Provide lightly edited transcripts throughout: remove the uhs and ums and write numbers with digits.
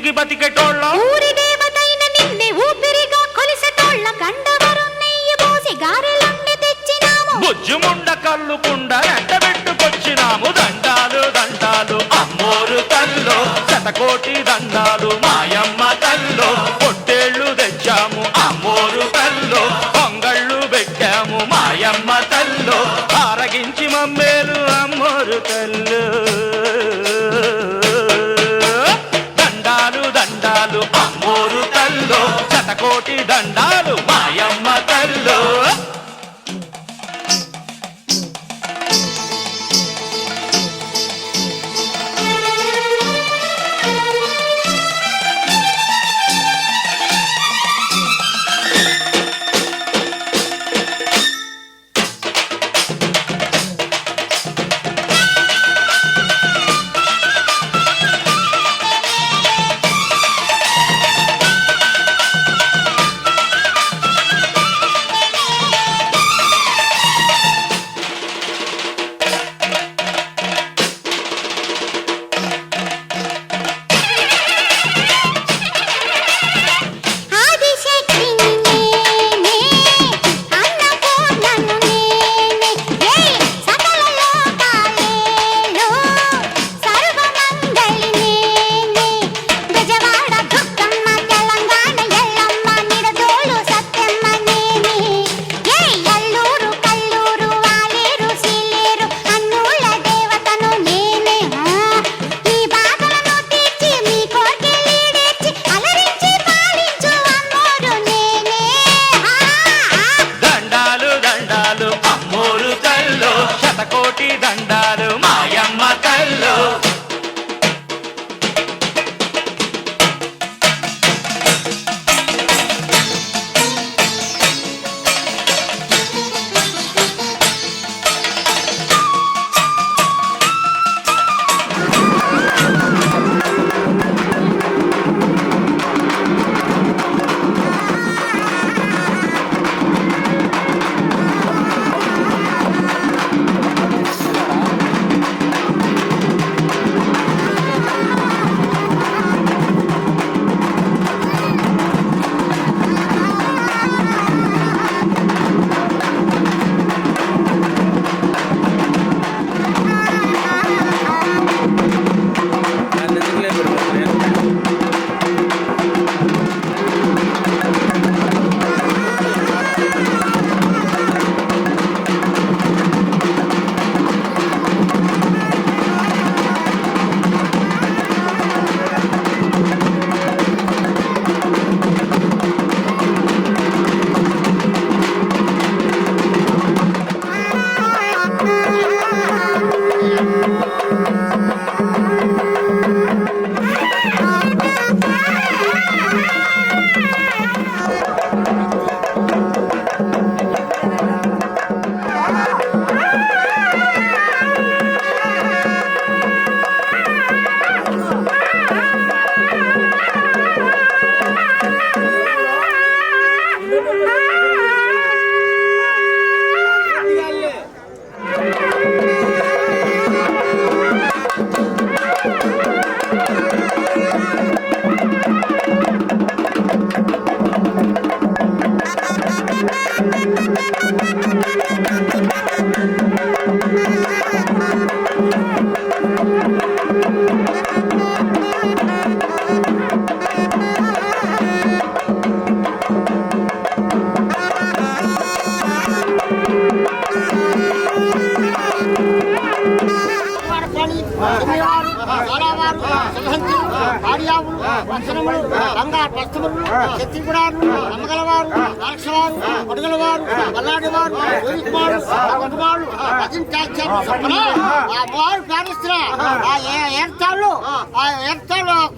తిరిగి బతికెటోళ్ళ ఊరి దేవతైన నిన్నే ఊపిరిగా కొలిసెటోళ్ళ గండవరం నెయ్యి పోసి గారెలండి తెచ్చినాము బుజ్జుముండ కల్లుకుండ ఎండబెట్టుకొచ్చినాము దండాలు దండాలు అమ్మోరు తల్లో శతకోటి దండాలు మాయమ్మ తల్లో పొట్టేళ్లు తెచ్చాము అమ్మోరు తల్లో పొంగళ్ళు పెట్టాము మాయమ్మ తల్లో ఆరగించి మమ్మేలు అమ్మోరు తల్లు దండాలు దండాలు అమ్మోరు తల్లో శతకోటి దండాలు మాయమ్మ తల్లో శతకోటి దండాలు మాయమ్మ తల్లో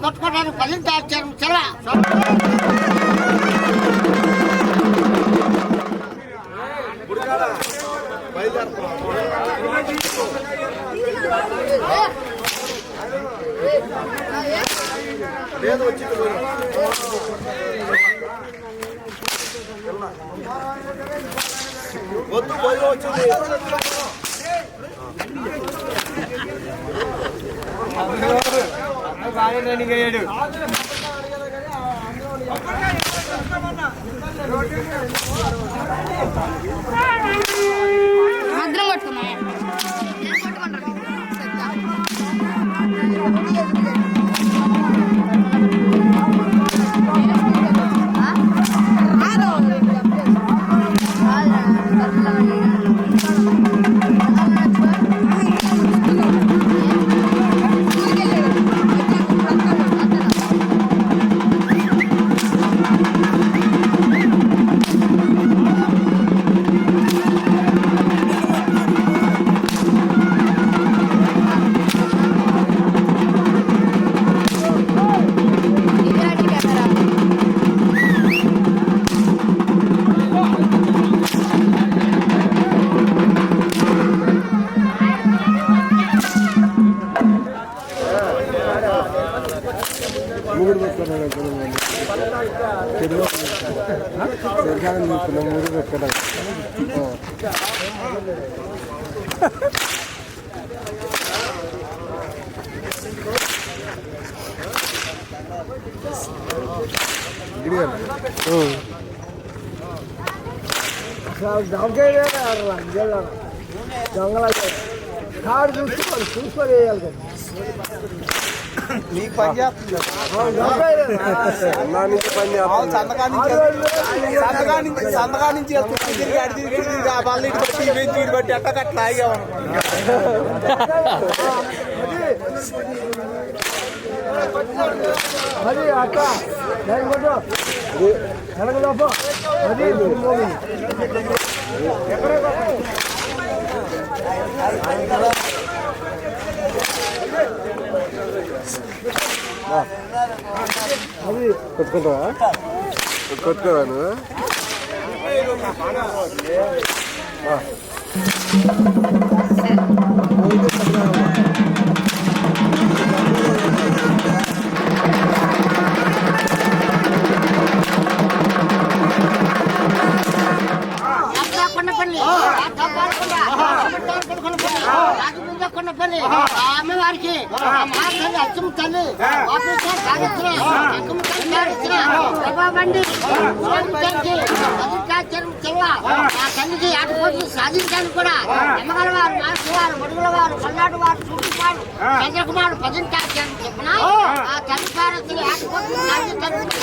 కొట్టుకోవడానికి 10 తాచారు చాలా వద్దు పోయి వచ్చింది బాగా రన్నింగ్ అయ్యాడు. భద్రం పట్టుకున్నా కాడు చూసుకోవాలి చూసుకొని వేయాలి కదా నీకు పని చేస్తుంది సంతకా నుంచి బట్టి ఎట్టకట్లా అది అక్క వెనకలోప అది అది కొట్టుకుంటావా కొట్టుకోవా నువ్వు అమ్మవారికి అచ్చం తల్లి బండి తల్లికి ఆటపోట్లు సాధించడానికి కూడా ఎమ్మగల వారు మాస్టర్ వారు మడుగుల వారు పల్నాడు వారు చూపించారు చంద్రకుమారు పదింటాచారు చెప్పిన ఆ తల్లి భారతులు ఆటపోట్లు సాధించడానికి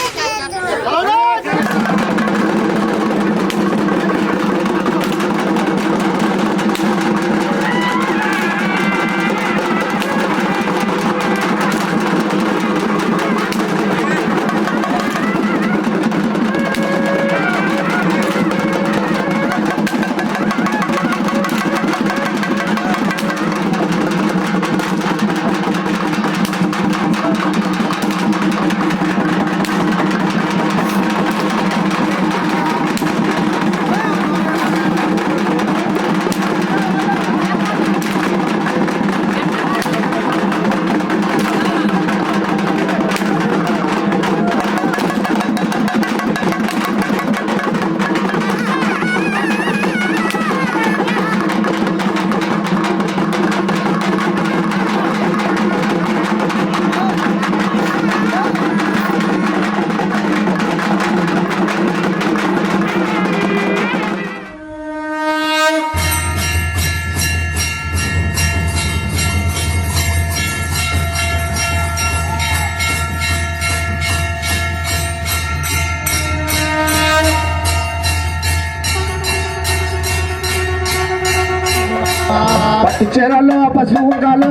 చెరలో పశువులు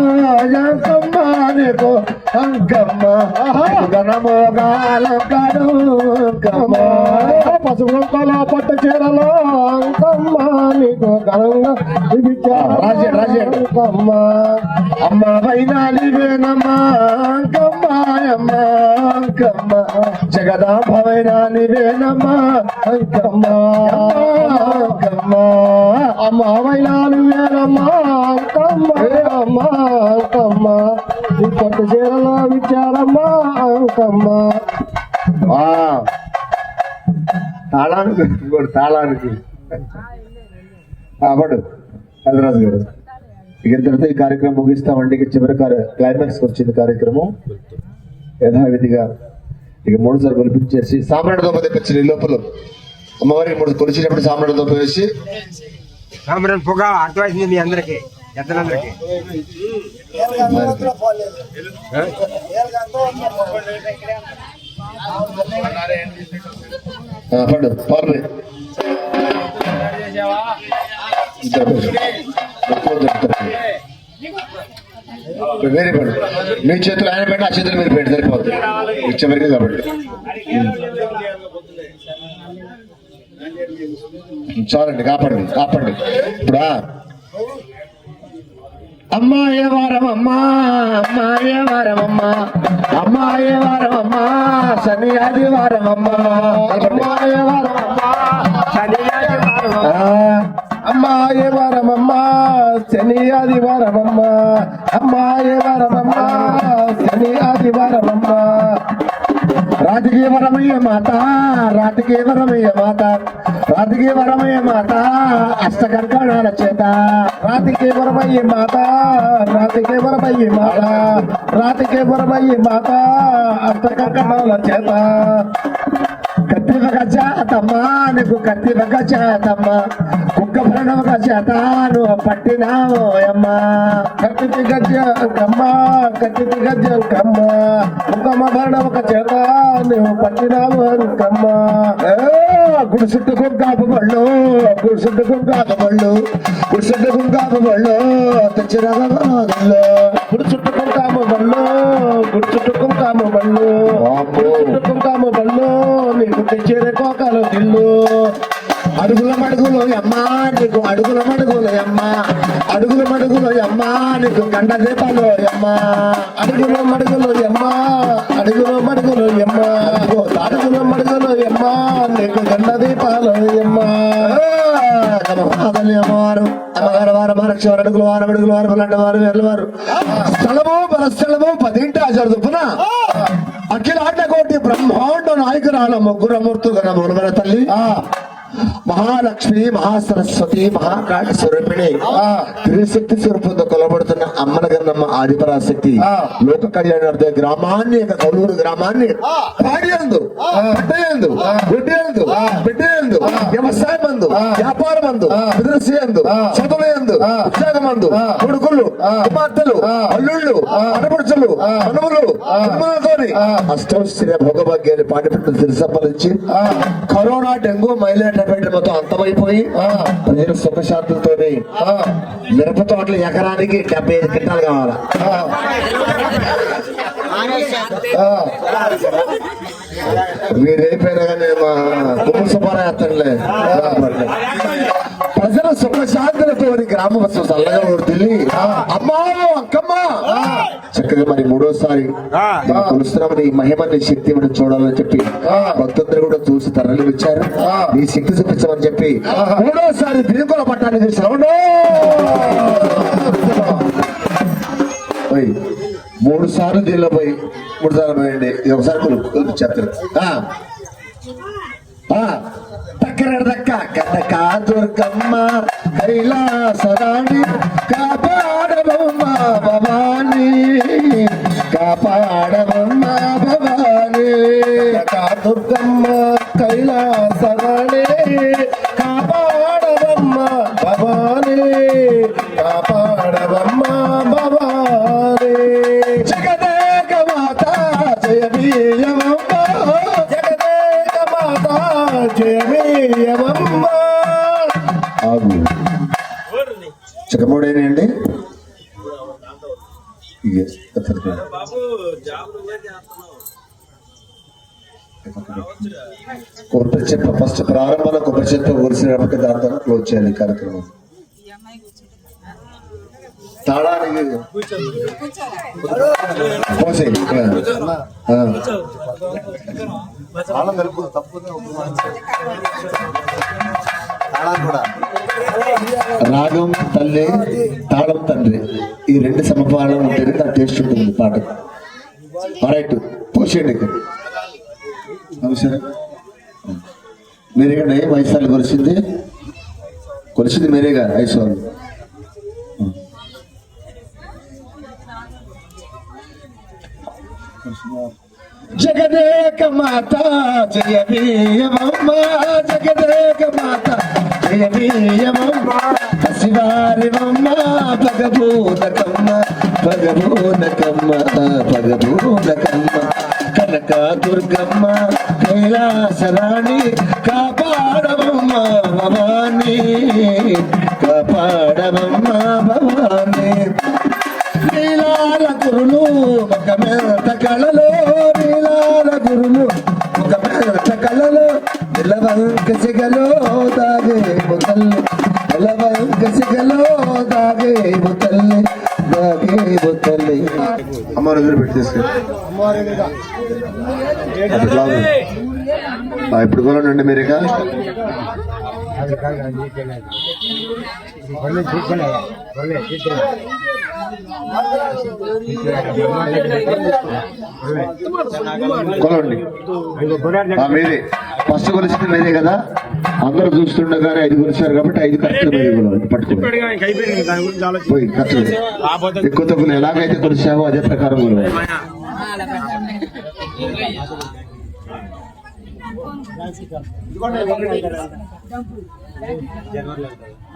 అంకమ్మ నీకు అంకమ్మ గణమోగాల కడుకమ్మ పశువుల పట్టు చెరలో అంకమ్మ నీకు ఘనంగా అంకమ్మ అమ్మ వైనాలివేనమ్మా అంకమ్మ అమ్మ అంకమ్మ జగదాంబ వైనాలివేనమ్మా అంకమ్మ అంకమ్మ అమ్మ వైనాలివేనమ్మా అంకమ్మ అమ్మ అంకమ్మ ఈ పట్టు చీరలో విచారమ్మా అంకమ్మ తాళానికి ఇంకోటి తాళానికి పడు కలరాజు గారు ఇక ఇంతటితో ఈ కార్యక్రమం ముగిస్తామండి. ఇక చివరి క్లైమాక్స్ వచ్చింది కార్యక్రమం యథావిధిగా ఇక 3 సార్లు కొలిపించేసి సాంబ్రాణి దోప తెప్పించారు ఈ లోపల అమ్మవారికి 3 కొలిచినప్పుడు సాంబ్రాణి దోప వేసి సాంబ్రాణి పొగ అర్థమైంది మీ అందరికి ఎద్దలందరికి. పండు పార్లే వేరే పండు మీ చేతులు ఆయన పెట్టి ఆ చేతులు మీరు పెట్టి సరిపోతుంది ఇచ్చేవరకే కాబట్టి చాలండి కాపండి కాపండి ఇప్పుడు అమ్మాయ వారం అమ్మా అమ్మాయ వారం అమ్మా అమ్మాయ వారం అమ్మా శని ఆదివారం అమ్మా అమ్మాయ వారం అమ్మా శని ఆదివారం అమ్మాయ వారం అమ్మా శని ఆదివారం అమ్మా అమ్మాయ వారం అమ్మా శని ఆదివారం అమ్మా రాతికి వరమయ్య మాత రాతికి వరమయ్య మాత రాతికి వరమయ్య మాత అష్టకర్కణాల చేత రాతికి వరమయ్య మాత రాతికి వరమయ్య మాత రాతికి వరమయ్య మాత అష్టకర్కణాల చేత కత్తివక చేతమ్మా నీకు కత్తివక చేతమ్మా కుక్క ప్రణవక చేత నువ్వు పట్టినావో అమ్మా కత్తి గజ్జమ్మ కత్తి గజ్జమ్మ కుక్కమ్మ ప్రణవక చేత నువ్వు పట్టినావు అంకమ్మ గుడిసుట్టు కుంకాపు బళ్ళు గుడిసుట్టు కుంకాపు బళ్ళు గుడిసుట్టు కుంకాపు బళ్ళు తెచ్చిన గుడిసుట్టు కుంకాము బళ్ళు గుడిసుట్టు కుంకాము బళ్ళు గుడిసుట్టు కుంకాము బళ్ళు నీకు తెచ్చేదే కోకాలు దిల్లు అడుగుల మడుగులు అమ్మా నీకు అడుగుల మడుగులు అమ్మా అడుగుల మడుగులు అమ్మా నీకు గంట దీపాలు అమ్మా అడుగుల మడుగులు అమ్మా అడుగుల మడుగులు అమ్మా అడుగుల మడుగులు అమ్మా నీకు గంట దీపాలు అమ్మా అమ్మవారు అమ్మగారు వారు మరక్షవారు అడుగుల వారు అడుగుల వారు పలాంటి వారు వేర్ల వారు స్థలము పరస్థలము 10 చదువున అఖిల ఆటకోటి బ్రహ్మాండ నాయకురాల ముగ్గురమూర్తులు గణ తల్లి మహాలక్ష్మి మహాసరస్వతి మహాకాళి స్వరూపిణి త్రిశక్తి స్వరూపంతో కొలబడుతున్న అమ్మన గన్నమ్మ ఆదిపరాశక్తి లోక కళ్యాణార్థ గ్రామాన్ని కౌలూరు గ్రామాన్ని పాడియందు బిడ్డయందు గుడ్డయందు బిడ్డయందు వ్యవసాయమందు వ్యాపారమందు బిజినెస్ చదువులందు ఉద్యోగమందు కొడుకులు కుమార్తెలు అల్లుళ్ళు ఆడపడుచులు మనవులు అనుమతులతోని అష్టౌశ్వర్య భోగభాగ్యాన్ని పాటిపెట్టిన తిరుసంపరించి కరోనా డెంగ్యూ మైలేట మొత్తం అంతమైపోయి ప్రజలు సుఖశాంతులతోనే మిరప తోటలు ఎకరానికి 75 క్వింటాలు కావాలా మీరైపోయినా కానీ మా కుటుంబ సుపారాయత్తంలే ప్రజల సుఖశాంతులతో గ్రామ బస్సు చల్లగా ఊరుతుంది అమ్మా అక్కమ్మ చక్కగా మరి 3వసారి కొలుస్తున్నామని ఈ మహిమని శక్తి మనం చూడాలని చెప్పి భక్తులందరూ కూడా చూసి తరలి వచ్చారు ఈ శక్తి చూపించమని చెప్పి 3వసారి తిరుగుల పట్టాన్ని శ్రవణం 3 సార్లు దీనిలో పోయి 3 సార్లు పోయండి ఒకసారి కొలిపించారు దక్క కనక దుర్గమ్మ కైలాసరాణి కాపాడబమ్మ భవాని కాపాడబమ్మ భవాని దుర్గమ్మ కైలాసరాణి కాపాడబమ్మ భవాని కాపాడబమ్మ భవాని జగదేక మాత జయ వీయమమ్మ జగదేక మాత జయ వీయమమ్మ ఆగు చిక్కమూడేనండి కొబ్బరి చెప్ప ఫస్ట్ ప్రారంభంలో కొబ్బరి చెత్త ఊరిసినప్పటికీ దాంతో క్లోజ్ చేయాలి కార్యక్రమం తాళానికి రాగం తల్లి తాళం తండ్రి ఈ 2 సమపాలం ఉంటేనే దాని టేస్ట్ ఉంటుంది పాట రైట్ పోసేయండి ఇక్కడ మీరేగా నయం 5 సార్లు కొలిసింది మీరేగా 5 సార్లు జగదేక మాత జయమీయమమ్మ జగదేక మాత జయమీయమమ్మ పసివారివమ్మ భగభూనకమ్మ భగభూనకమ్మ భగభూనకమ్మ కనక దుర్గమ్మ కైలాసరాణి కాపాడవమ్మ భవాని కాపాడవమ్మ భవాని నీలాల గురులు ముఖమేత కళలో నీలాల గురులు ముఖమేత కళలో నిలవంక సిగలో దాగే ముతల్లి నిలవంక సిగలో దాగే ముతల్లి దాగే ముతల్లి అమ్మ ఎదురు పెట్టేసి ఇప్పుడు కొనండి మీరుగా కొనండి మీరే ఫస్ట్ కొలిసింది మీరే కదా, అందరూ చూస్తుండగానే 5 కొలిచారు కాబట్టి 5 ఖర్చులు మీరే కొనండి. పట్టుకోండి పోయి ఖర్చులు ఎక్కువ తక్కువ ఎలాగైతే కొలిసావో అదే ప్రకారం కొనవాలి.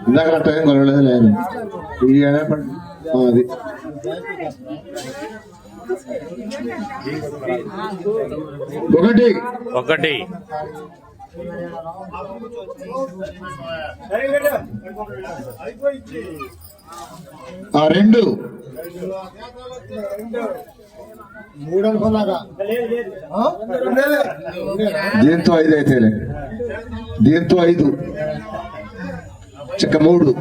ఇందాక టైం కొనలేదు లేదు అది ఒకటి రెండు దీంతో 5 అయితే దీంతో 5 చెక్క 3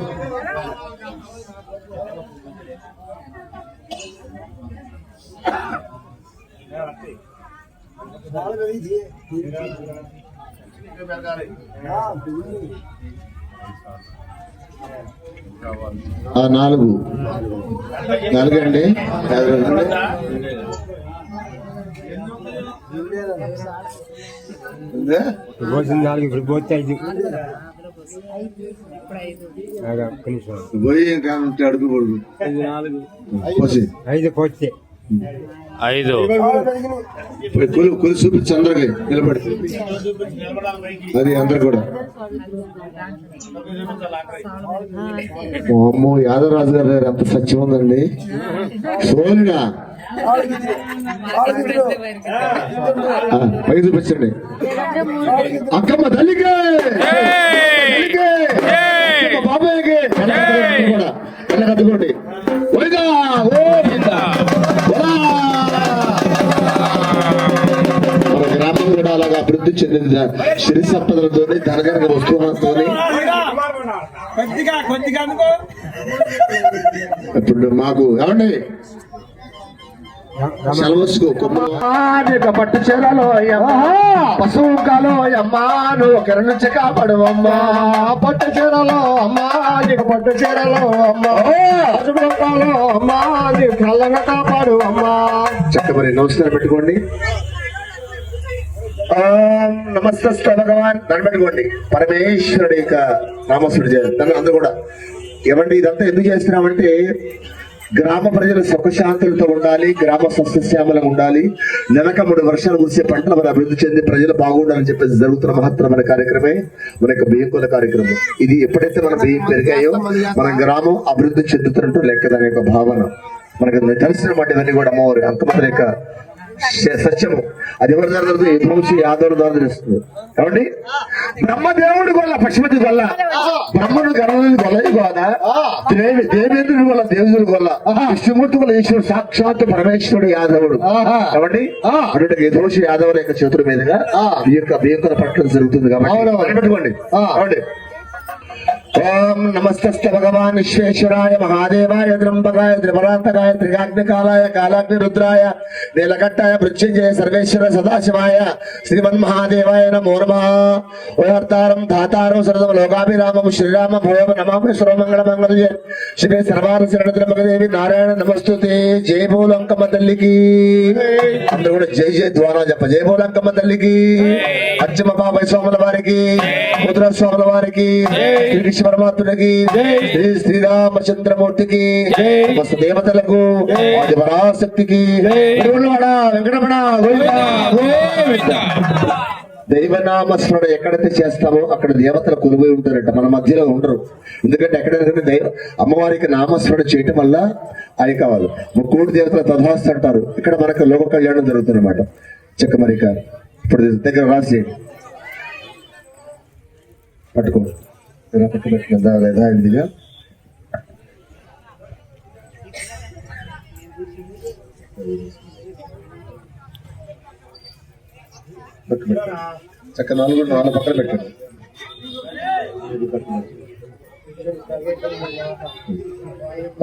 4 అండి. పోయి ఇంకా అడుగుకూడదు 5 పోతే 5 కొలు చూపించి అందరికి నిలబడి అది అందరు కూడా. అమ్మో యాదవరాజు గారు ఎంత సత్యం ఉందండి. సోనిగా 5 చూపించండి. అక్కమ్మ తల్లికే బాబాయ్కి కూడా కట్టుకోండి. మన గ్రామం కూడా అలాగా అభివృద్ధి చెందింది. సిరి సంపదలతో ధనగనక వస్తువులతో. ఇప్పుడు మాకు ఏమండి సెలవుసుకో పట్టు చీరలో పశువు కాలో అమ్మా నువ్వు ఒకరి నుంచి కాపాడువమ్మా. పట్టు చీరలో అమ్మా నీకు పట్టు చీరలో అమ్మా పశువులో అమ్మా నీకు కళ్ళంగా కాపాడు అమ్మా. చక్క మరి నమస్కారం పెట్టుకోండి. నమస్తే భగవాన్ దాన్ని పెట్టుకోండి. పరమేశ్వరుడి యొక్క నామస్మరణ చేయాలి. దాన్ని అందరూ కూడా ఏమండి ఇదంతా ఎందుకు చేస్తున్నామంటే గ్రామ ప్రజలు సుఖశాంతులతో ఉండాలి, గ్రామ సస్యశ్యామలం ఉండాలి, నెలక 3 వర్షాలు కురిసే పంటలు మన అభివృద్ధి చెంది ప్రజలు బాగుండాలని చెప్పేసి జరుగుతున్న మహత్తరమైన కార్యక్రమే మన యొక్క బియ్యం కొల కార్యక్రమం. ఇది ఎప్పుడైతే మన బియ్యం పెరిగాయో మన గ్రామం అభివృద్ధి చెందుతున్నట్టు లెక్క. దాని యొక్క భావన మనకు తెలిసిన వాటివన్నీ కూడా అమ్మవారి అంకమతుల యొక్క సత్యము. అది ఎవరి జరగదు, యథోంశి యాదవుల ద్వారా తెలుస్తుంది. కాబట్టి బ్రహ్మదేవుడి వల్ల పశుపతి వల్ల బ్రహ్మను గణనుడి వల్ల గోద దేవేంద్రుడి వల్ల దేవుడి వల్ల విష్ణుమూర్తి వల్ల ఈశ్వరుడు సాక్షాత్ పరమేశ్వరుడు యాదవుడు. కాబట్టి అటువంటి యథోంశి యాదవుల యొక్క చేతుల మీదుగా ఈ యొక్క బియ్యంకుల పట్ల జరుగుతుంది. కాబట్టి పెట్టుకోండి. ఓం నమస్తే భగవాన్ విశ్వేశ్వరాయ మహాదేవాయ త్రంబకాయ త్రిపురాంతకాయ త్రికాగ్నికాలాయ కాలాగ్ని రుద్రాయ నీలకంఠాయ మృత్యుంజయ సర్వేశ్వర సదాశివాయ శ్రీమన్మహాదేవాయ నమో నమః. ఓర్తారం ధాతారం సరదం లోకాభిరామం శ్రీరామ భోమ నమామి సర్వమంగళ మంగళ శ్రీ సర్వార శరణదేవి నారాయణ నమస్తుతే. జయ బోలంకమ్మ తల్లికి. అందరూ కూడా జై జయ ద్వారా చెప్ప. జయ బోలంకమ్మ తల్లికి. అచ్చమ్మ బాబాయ్ స్వాముల వారికి, ముద్ర స్వాముల వారికి, శ్రీకృష్ణ పరమాత్మునికి శ్రీ శ్రీరామచంద్రమూర్తికి సమస్త దేవతలకు ఆదిపరాశక్తికి వెంకటరమణ దైవనామస్మరణ ఎక్కడైతే చేస్తామో అక్కడ దేవతలు కొలువై ఉంటారంట, మన మధ్యలో ఉండరు. ఎందుకంటే ఎక్కడైనా అమ్మవారికి నామస్మరణ చేయటం వల్ల అవి కావాలి. ముక్కోటి దేవతల తథాస్తు అంటారు. ఇక్కడ మనకు లోక కళ్యాణం జరుగుతుంది అనమాట. చెక్కమరిక ఇప్పుడు దగ్గర రాసి పట్టుకో లేదా ఇదిగా చక్క నాలుగు పక్కన పెట్టండి.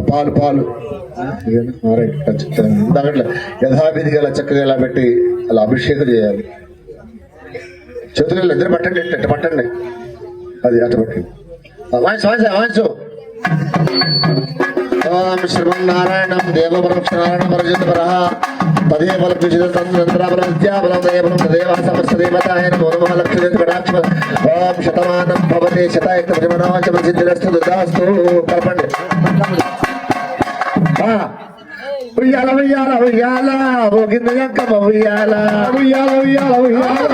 పాలు పాలు దాంట్లో యథావిధిగా అలా చక్కగా ఇలా పెట్టి అలా అభిషేకం చేయాలి. చేతులు ఇద్దరు పట్టండి, అట్ట పట్టండి, అది అట్ట పట్టండి. వాయించు ఓం శ్రీమన్నారాయణం దేవపరక్షనారాయణ పరజతపరః తదేవలం విజితంద్రాబలం విద్యాబలం దయబలం తదేవ సమస్తదేవతాయ నమో నమః లక్ష్మీదేవతాక్ష ఓం శతమానం భవతే శతాయక ప్రజమనాచ ప్రసిద్ధిరస్తు దుర్గాస్తు కల్పండి. ఉయ్యాల ఉయ్యాల ఉయ్యాల ఊగింది అంకమ్మ ఉయ్యాల ఉయ్యాల ఉయ్యాల ఉయ్యాల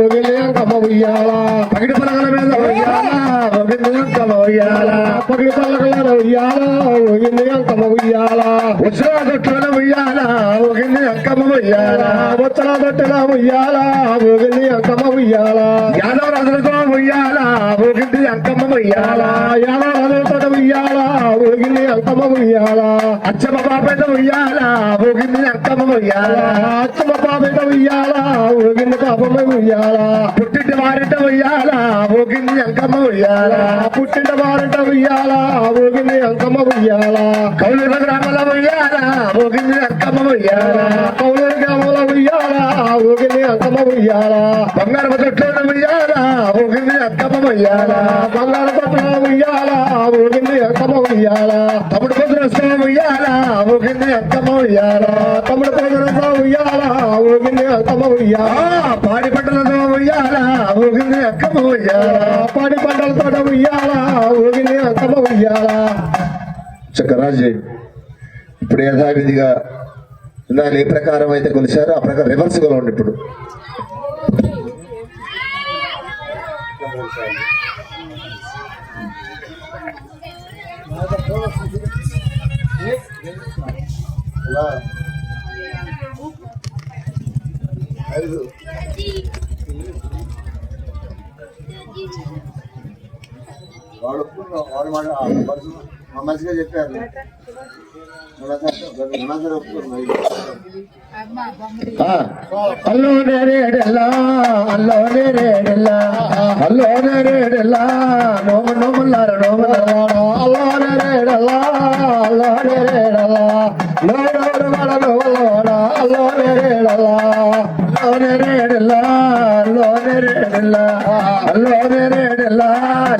ఊగింది అంకమ్మ ఉయ్యాల పగిడి పలకల మీద ఉయ్యాల ఊగింది అంకమ్మ ఉయ్యాల పగిడి పలకల ఉయ్యాల ఊగింది అంకమ్మ ఉయ్యాల ఉచ్చల దొట్టల ఉయ్యాల ఊగింది అంకమ్మ ఉయ్యాల ఉచ్చల దొట్టల ఉయ్యాల ఊగింది అంకమ్మ ఉయ్యాల యాదవ రాజులతో ఉయ్యాల ఊగింది అంకమ్మ ఉయ్యాల యాదవ రాజులతో ఉయ్యాల ఊగింది అంకమ్మ ఉయ్యాల అచ్చమ్మ బాపేట ఉయ్యాల ఊగింది అంకమ్మ ఉయ్యాల అచ్చమ్మ బాపేట ఉయ్యాల ఊగింది పాపమ్మ ఉయ్యాల పుట్టింటి వారింట ఉయ్యాల ఊగింది అంకమ్మ ఉయ్యాల పుట్టింటి వారింట ఉయ్యాల ఊగింది అంకమ్మ ఉయ్యాల కౌలూరు గ్రామాల ఉయ్యాల ఊగింది అంకమ్మ ఉయ్యాల కౌలూరు గ్రామాల ఉయ్యాల ఊగింది అంకమ్మ ఉయ్యాల బంగారు తొట్ల ఉయ్యాల ఊగింది అంకమ్మ ఉయ్యాల బంగారు తొట్ల ఉయ్యాల ఊగింది అంకమ్మ ఉయ్యాల తమ్ముడు పొద్దున ఉయ్యాల ఊగింది అంకమ్మ ఉయ్యాల తమ్ముడు పొద్దున ఉయ్యాల ఊగింది అంకమ్మ ఉయ్యాల పాడి పంటలతో ఉయ్యాల ఊగింది అంకమ్మ ఉయ్యాల పాడి పంటలతో ఉయ్యాల ఊగింది అంకమ్మ ఉయ్యాల. చక్కరాజు ఇప్పుడు యథావిధిగా ఇందాక ఏ ప్రకారం అయితే కొలిచారో ఆ ప్రకారం రివర్స్ కొలండి. ఇప్పుడు మంచిగా చెప్పారు. అల్లో నేరేడెల్లా అల్లో నేరేడెల్లా అల్లో నేరేడెల్లా నోమ నోమల్లార నోమల్లాడ అల్లో నేరేడెల్లా అల్లో నేరేడెల్లా నోడోడు వాడ నోమల్లాడ అల్లో నేరేడెల్లా అల్లో నేరేడెల్లా అల్లో నేరేడెల్లా అల్లో నేరేడెల్లా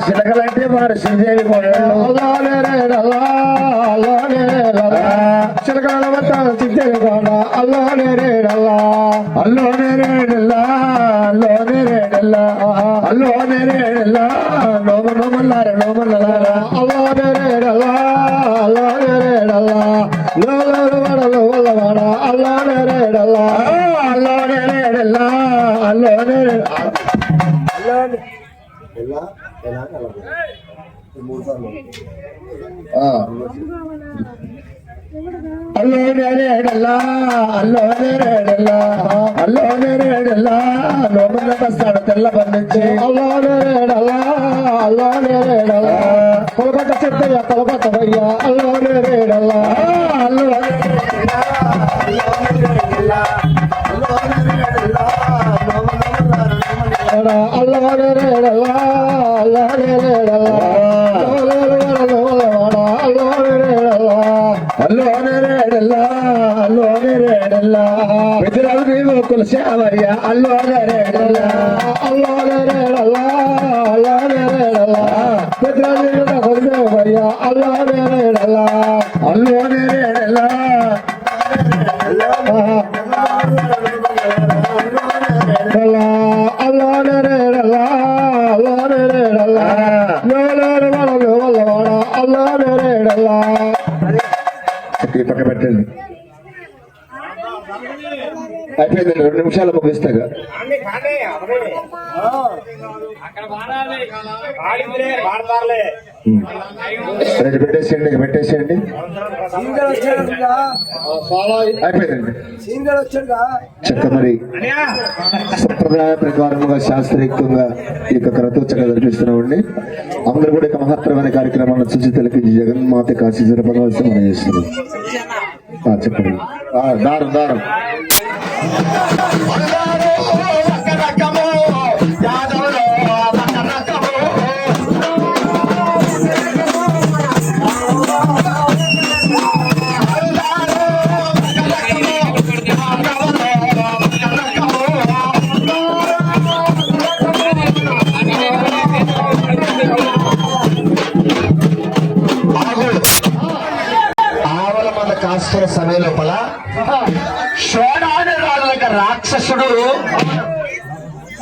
చిలకలంటే వారు శ్రీదేవి కొడలు అల్లో నేరేడెల్లా అల్లో నేరేడెల్లా చిలకల మొత్తం శ్రీదేవి కొడ అల్లో నేరేడెల్లా అల్లో నేరేడెల్లా అల్లో నేరేడెల్లా అల్లో నేరేడెల్లా నోమ నోమల్లార నోమల్లార అల్లో నేరేడెల్లా అల్లో నేరేడెల్లా నోలోడు వడలు వల్లవాడ అల్లో నేరేడెల్లా అల్లో నేరేడెల్లా అల్లో నేరేడెల్లా అల్లో నేరేడెల్లా అల్లో నేరేడెల్లా అల్లో నేరేడెల్లా నోమన్న బస్తాడు తెల్ల బంధించి అల్లో నేరేడెల్లా అల్లో నేరేడెల్లా కొలబట్ట చెత్తయ్య కొలబట్ట వయ్యా అల్లో నేరేడెల్లా అల్లో నేరేడెల్లా అల్లో నేరేడెల్లా అల్లో నేరేడెల్లా అల్లో నేరేడెల్లా అల్లో నేరేడెల్లా అల్లో నేరేడెల్లా పెద్దరాలు నీవు కొలిసావయ్యా అల్లో నేరేడెల్లా అల్లో నేరేడెల్లా అల్లో నేరేడెల్లా పెద్దరాలు నీవు కొలిసావయ్యా అల్లో నేరేడెల్లా అల్లో నేరేడెల్లా అల్లో నేరేడెల్లా అల్లో నేరేడెల్లా నిమిషాలు ముగిస్తాగా. రండి, పెట్టేసేయండి. అయిపోయిందండి. చక్క మరి సంప్రదాయ ప్రకారముగా శాస్త్రీయంగా ఈ యొక్క కరతోత్సవం జరిపిస్తున్నామండి. అందరూ కూడా ఇక మహత్తరమైన కార్యక్రమాలను చూసి తిలకించి జగన్మాత కాశీ జరపవలసి మనం చేస్తున్నాం. చెప్పండి. దారం సమయం లోపల షోడాని రాజుల రాక్షసుడు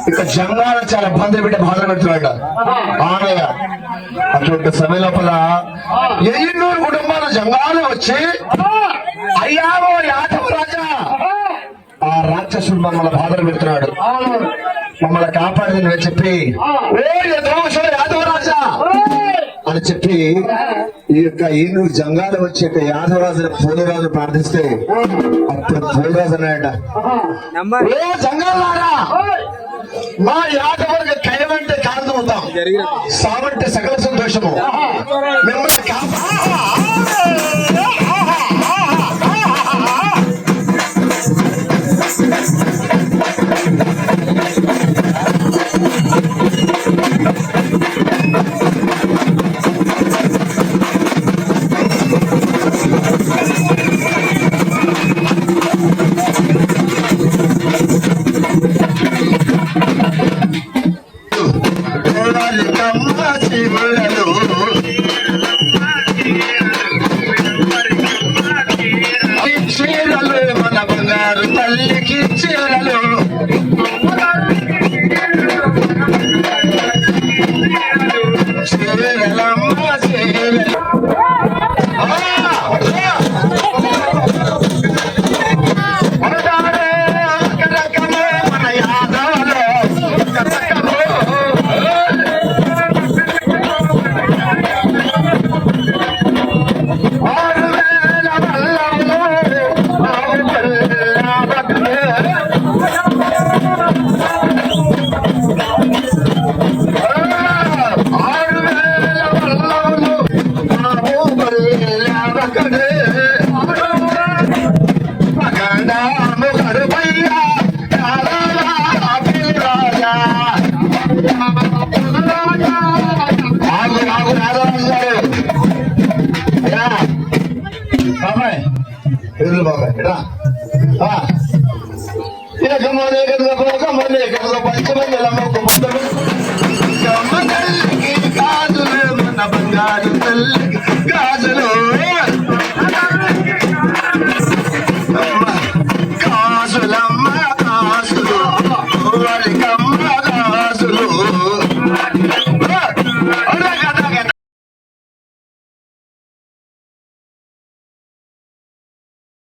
ఇక జంగాలను చాలా ఇబ్బంది పెట్టి బాధలు పెడుతున్నాడు ఆనయ్య. అటువంటి సమయం లోపల 700 కుటుంబాలు జంగాలు వచ్చి అయ్యావో యాదవ రాజా, ఆ రాక్షసుడు మమ్మల్ని బాధలు పెడుతున్నాడు, మమ్మల్ని కాపాడింది అని చెప్పి ఓ యాదవ రాజా అని చెప్పి ఈ యొక్క 700 జంగాలు వచ్చి యాదవరాజుని పోలీరాజు ప్రార్థిస్తే అప్పుడు పోలీరాజు అన్నాడ, ఓ జంగాలారా, మా యాదవులకు కయమంటే కారణమవుతాం, సావంటే సకల సంతోషము, మిమ్మల్ని చీరలు మన బంగారు తల్లికి చీరలు చీరలమ్మ చీరలు బంగారు తల్లి